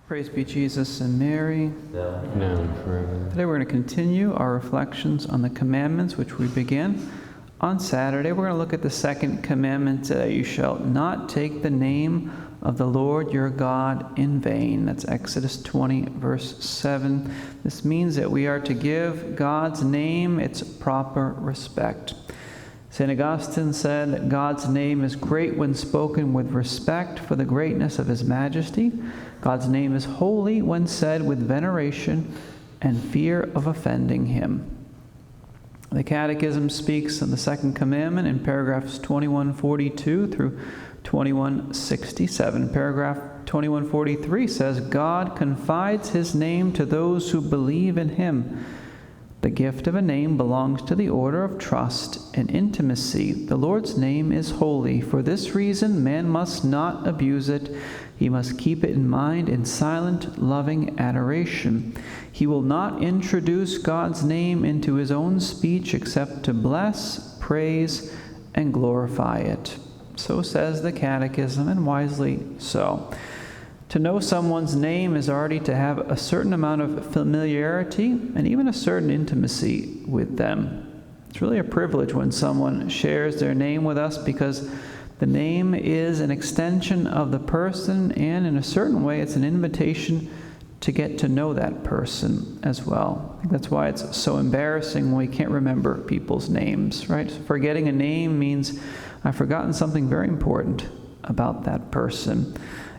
Praise be Jesus and Mary. Now and forever. Today we're going to continue our reflections on the commandments, which we began on Saturday. We're going to look at the second commandment, you shall not take the name of the Lord your God in vain. That's Exodus 20, verse 7. This means that we are to give God's name its proper respect. St. Augustine said that God's name is great when spoken with respect for the greatness of His majesty. God's name is holy when said with veneration and fear of offending Him. The Catechism speaks of the second commandment in paragraphs 2142 through 2167. Paragraph 2143 says, God confides His name to those who believe in Him. The gift of a name belongs to the order of trust and intimacy. The Lord's name is holy. For this reason, man must not abuse it. He must keep it in mind in silent, loving adoration. He will not introduce God's name into his own speech except to bless, praise, and glorify it. So says the Catechism, and wisely so. To know someone's name is already to have a certain amount of familiarity and even a certain intimacy with them. It's really a privilege when someone shares their name with us, because the name is an extension of the person, and in a certain way it's an invitation to get to know that person as well. I think that's why it's so embarrassing when we can't remember people's names, right? Forgetting a name means I've forgotten something very important about that person.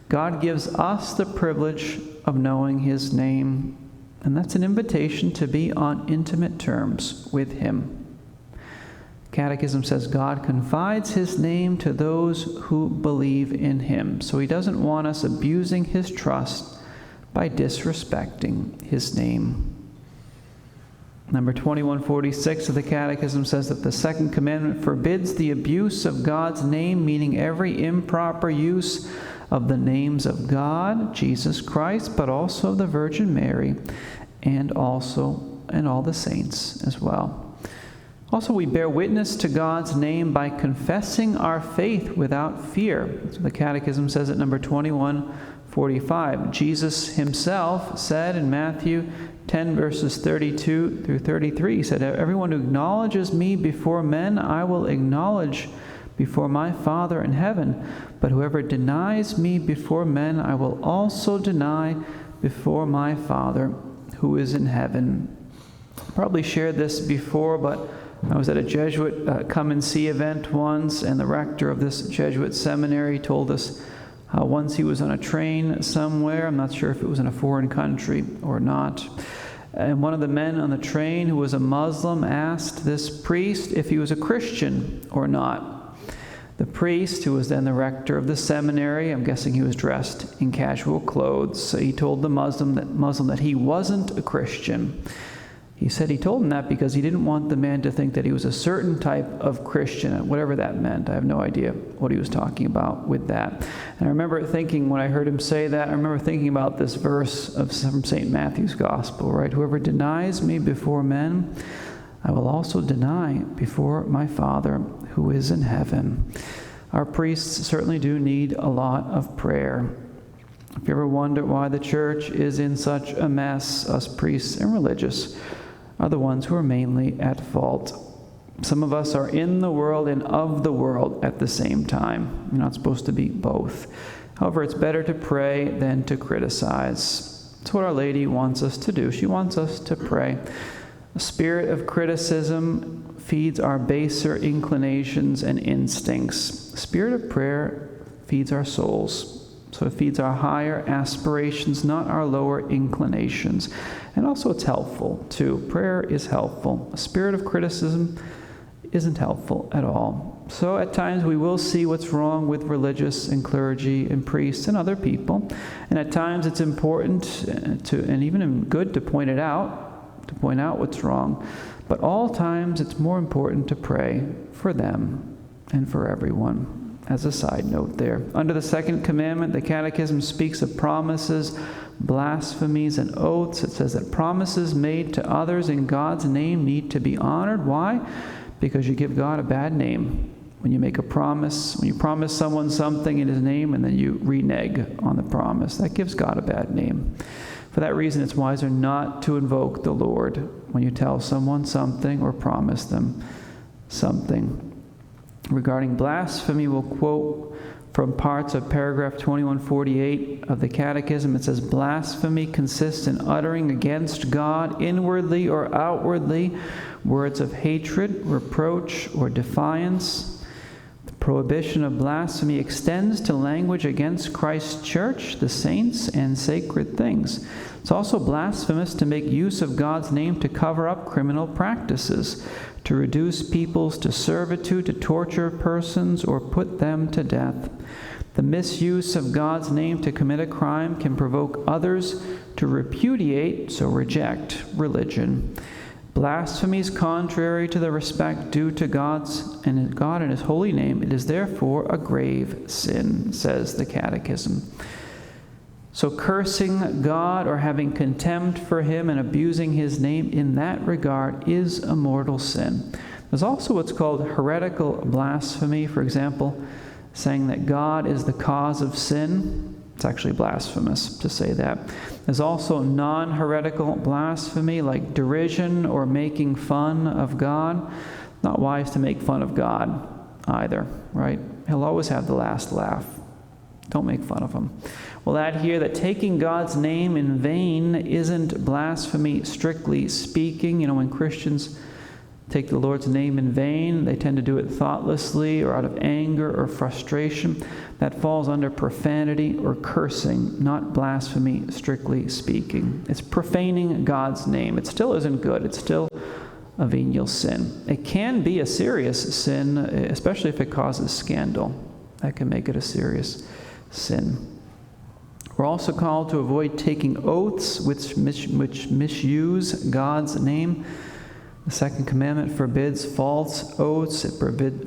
God gives us the privilege of knowing His name, and that's an invitation to be on intimate terms with Him. Catechism says God confides His name to those who believe in Him. So He doesn't want us abusing His trust by disrespecting His name. Number 2146 of the Catechism says that the second commandment forbids the abuse of God's name, meaning every improper use of the names of God, Jesus Christ, but also of the Virgin Mary, and all the saints as well. Also, we bear witness to God's name by confessing our faith without fear. So the Catechism says at number 2145. Jesus Himself said in Matthew 10, verses 32 through 33, He said, everyone who acknowledges me before men, I will acknowledge before my Father in heaven. But whoever denies me before men, I will also deny before my Father who is in heaven. Probably shared this before, but I was at a Jesuit come and see event once, and the rector of this Jesuit seminary told us how once he was on a train somewhere, I'm not sure if it was in a foreign country or not, and one of the men on the train who was a Muslim asked this priest if he was a Christian or not. The priest, who was then the rector of the seminary, I'm guessing he was dressed in casual clothes, so he told the Muslim that he wasn't a Christian. He said he told him that because he didn't want the man to think that he was a certain type of Christian, whatever that meant. I have no idea what he was talking about with that. And I remember thinking, when I heard him say that, I remember thinking about this verse from St. Matthew's Gospel, right? Whoever denies me before men, I will also deny before my Father who is in heaven. Our priests certainly do need a lot of prayer. If you ever wonder why the church is in such a mess, us priests and religious are the ones who are mainly at fault. Some of us are in the world and of the world at the same time. You're not supposed to be both. However, it's better to pray than to criticize. That's what Our Lady wants us to do. She wants us to pray. A spirit of criticism feeds our baser inclinations and instincts. A spirit of prayer feeds our souls. So it feeds our higher aspirations, not our lower inclinations. And also it's helpful, too. Prayer is helpful. A spirit of criticism isn't helpful at all. So at times we will see what's wrong with religious and clergy and priests and other people. And at times it's important and even good to point out what's wrong. But all times it's more important to pray for them and for everyone. As a side note there. Under the second commandment, the Catechism speaks of promises, blasphemies, and oaths. It says that promises made to others in God's name need to be honored. Why? Because you give God a bad name when you make a promise, when you promise someone something in his name and then you renege on the promise. That gives God a bad name. For that reason, it's wiser not to invoke the Lord when you tell someone something or promise them something. Regarding blasphemy, we'll quote from parts of paragraph 2148 of the Catechism. It says, blasphemy consists in uttering against God, inwardly or outwardly, words of hatred, reproach, or defiance. The prohibition of blasphemy extends to language against Christ's church, the saints, and sacred things. It's also blasphemous to make use of God's name to cover up criminal practices, to reduce peoples to servitude, to torture persons, or put them to death. The misuse of God's name to commit a crime can provoke others to repudiate, so reject, religion. Blasphemy is contrary to the respect due to God and His holy name. It is therefore a grave sin, says the Catechism. So cursing God or having contempt for Him and abusing His name in that regard is a mortal sin. There's also what's called heretical blasphemy. For example, saying that God is the cause of sin. It's actually blasphemous to say that. There's also non-heretical blasphemy, like derision or making fun of God. Not wise to make fun of God either, right? He'll always have the last laugh. Don't make fun of Him. We'll add here that taking God's name in vain isn't blasphemy, strictly speaking. You know, when Christians take the Lord's name in vain, they tend to do it thoughtlessly or out of anger or frustration. That falls under profanity or cursing, not blasphemy, strictly speaking. It's profaning God's name. It still isn't good. It's still a venial sin. It can be a serious sin, especially if it causes scandal. That can make it a serious sin. We're also called to avoid taking oaths which misuse God's name. The second commandment forbids false oaths. It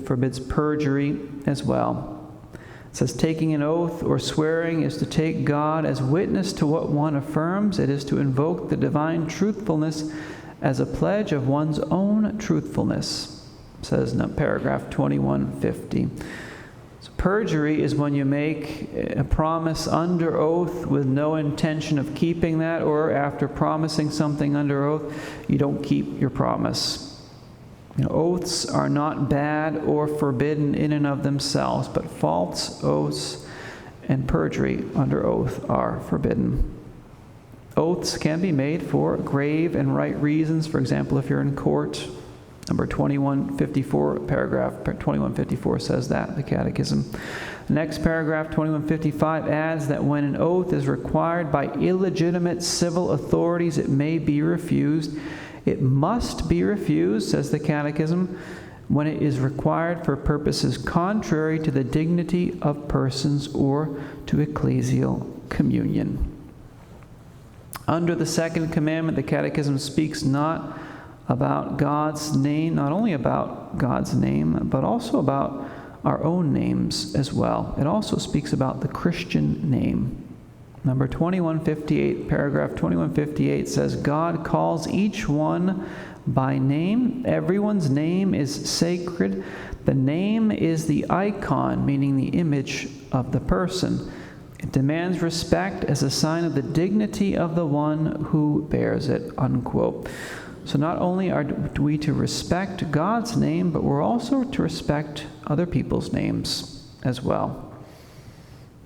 forbids perjury as well. It says taking an oath or swearing is to take God as witness to what one affirms. It is to invoke the divine truthfulness as a pledge of one's own truthfulness, says in paragraph 2150. So perjury is when you make a promise under oath with no intention of keeping that, or after promising something under oath, you don't keep your promise. You know, oaths are not bad or forbidden in and of themselves, but false oaths and perjury under oath are forbidden. Oaths can be made for grave and right reasons. For example, if you're in court, number 2154, paragraph 2154 says that, the Catechism. The next paragraph, 2155, adds that when an oath is required by illegitimate civil authorities, it may be refused. It must be refused, says the Catechism, when it is required for purposes contrary to the dignity of persons or to ecclesial communion. Under the second commandment, the Catechism speaks not about God's name, not only about God's name, but also about our own names as well. It also speaks about the Christian name. Number 2158, paragraph 2158 says, God calls each one by name. Everyone's name is sacred. The name is the icon, meaning the image of the person. It demands respect as a sign of the dignity of the one who bears it, unquote. So not only are we to respect God's name, but we're also to respect other people's names as well.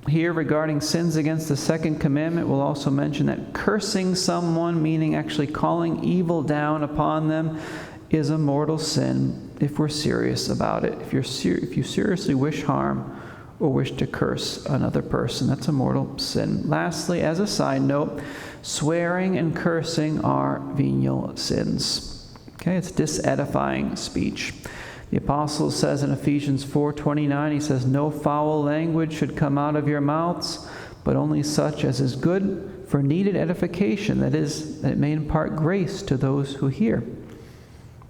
Here, regarding sins against the second commandment, we'll also mention that cursing someone, meaning actually calling evil down upon them, is a mortal sin if we're serious about it. If you seriously wish harm or wish to curse another person, that's a mortal sin. Lastly, as a side note, swearing and cursing are venial sins. Okay, it's disedifying speech. The apostle says in Ephesians 4:29, he says, no foul language should come out of your mouths, but only such as is good for needed edification, that is, that it may impart grace to those who hear.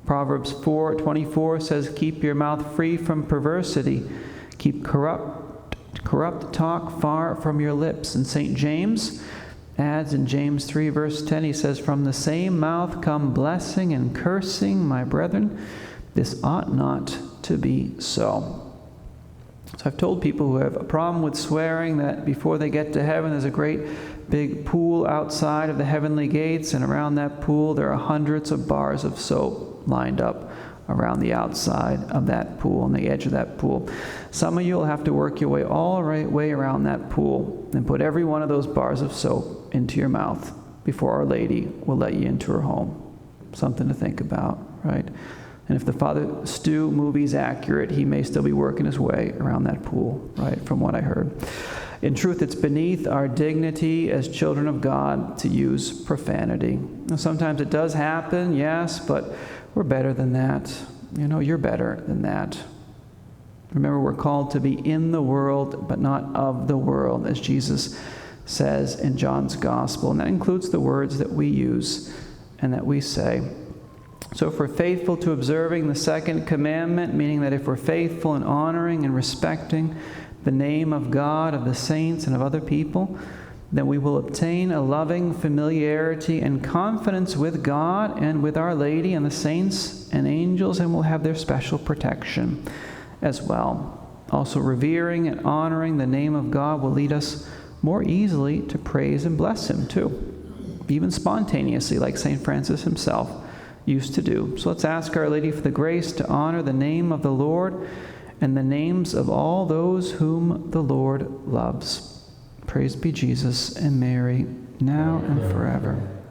Proverbs 4:24 says, keep your mouth free from perversity. Keep corrupt talk far from your lips. And St. James adds in James 3, verse 10, he says, from the same mouth come blessing and cursing, my brethren. This ought not to be so. So I've told people who have a problem with swearing that before they get to heaven, there's a great big pool outside of the heavenly gates, and around that pool there are hundreds of bars of soap lined up around the outside of that pool, on the edge of that pool. Some of you will have to work your way all the right way around that pool and put every one of those bars of soap into your mouth before Our Lady will let you into her home. Something to think about, right? And if the Father Stu movie's accurate, he may still be working his way around that pool, right, from what I heard. In truth, it's beneath our dignity as children of God to use profanity. Now, sometimes it does happen, yes, but we're better than that. You know, you're better than that. Remember, we're called to be in the world, but not of the world, as Jesus says in John's Gospel. And that includes the words that we use and that we say. So if we're faithful to observing the second commandment, meaning that if we're faithful in honoring and respecting the name of God, of the saints, and of other people, then we will obtain a loving familiarity and confidence with God and with Our Lady and the saints and angels, and will have their special protection as well. Also, revering and honoring the name of God will lead us more easily to praise and bless Him too, even spontaneously, like St. Francis himself used to do. So let's ask Our Lady for the grace to honor the name of the Lord and the names of all those whom the Lord loves. Praise be Jesus and Mary, now and forever.